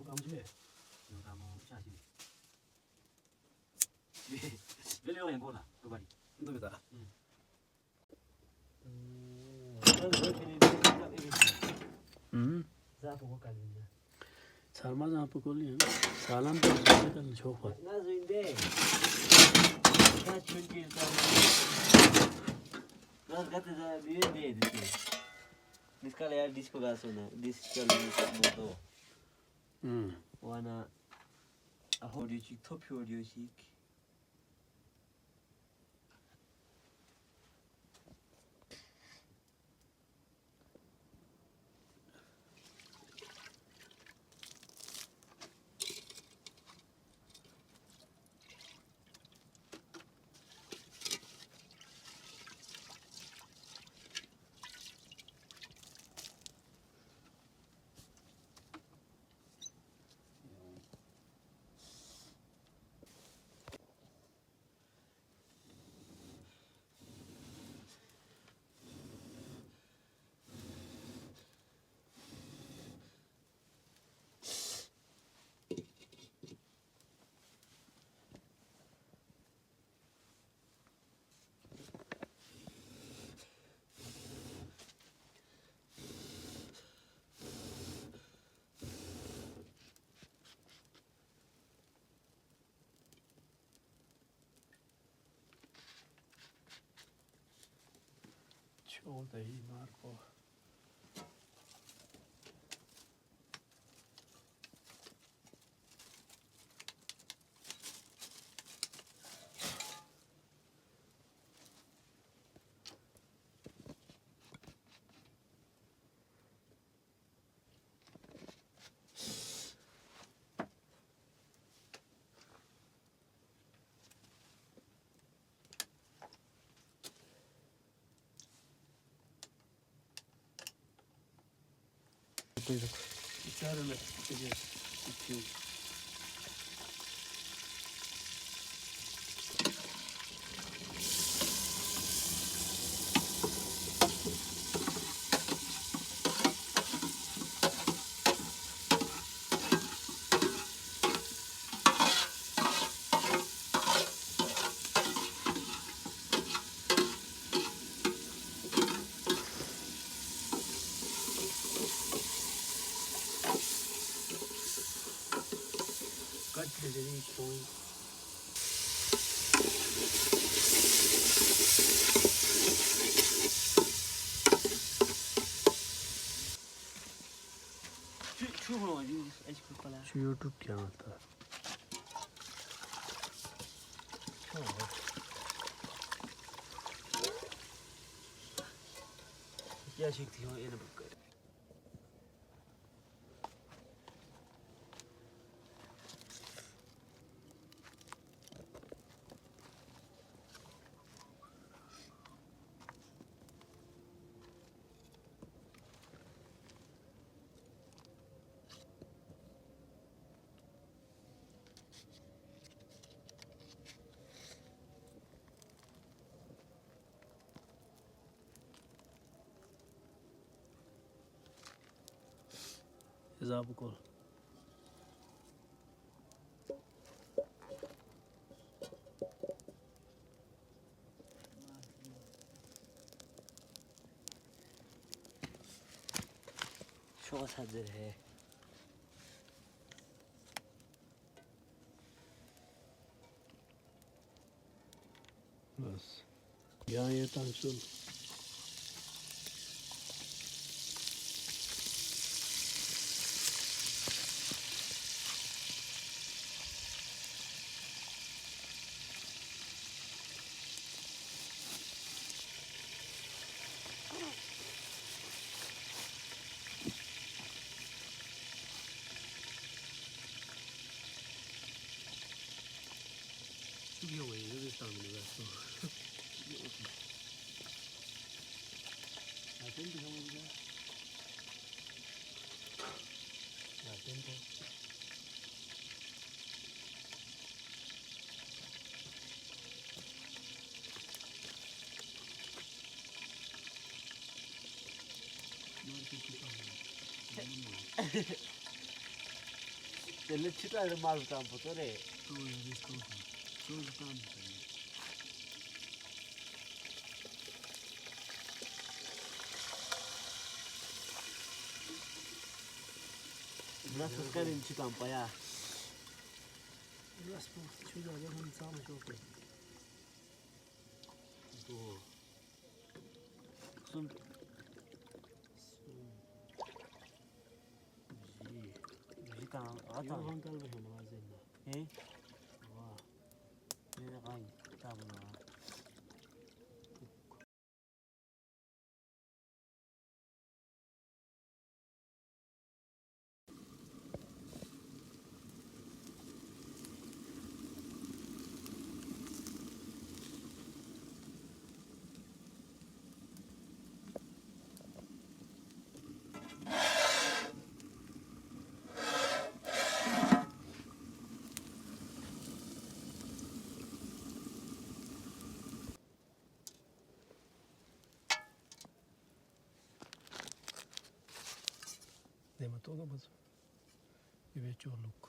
강주에 너가 뭐 자지. 멜리오에 뭐라 그 말이. 너다. Salma जहाँ पे कोली है ना सालान तो उससे कल शौक है ना जिंदे ना चुनके ना कहते हैं ये दे देते इसका ले यार डिस्को गास होना डिस्को मोटो वाना ऑडियो चिक टॉप ऑडियो चिक छोड़ दे ही मार को İçeride gideceğiz. İçiyoruz. Dediği şoy. Şu bunu eski falan. Şu YouTube kanalda. Gerçekten yeni bak. Hesabı kol. Çok hazır he. बस यहाँ ये तंसुल 이게 왜 이렇게 싸우는 거야 또 아 밴드 형인가? 아 밴드 Delle città del mal campo, tore. Tu hai visto solo tanto. Burası sıkarım şu kampaya. Biraz bu çocuğa yakın sağına çok iyi. Bu. Sun Ji. jita Yok ata. hantal bir hem azenda. He? Vah. Ne kay? Tamam. Nema toga, mas. I već on luk.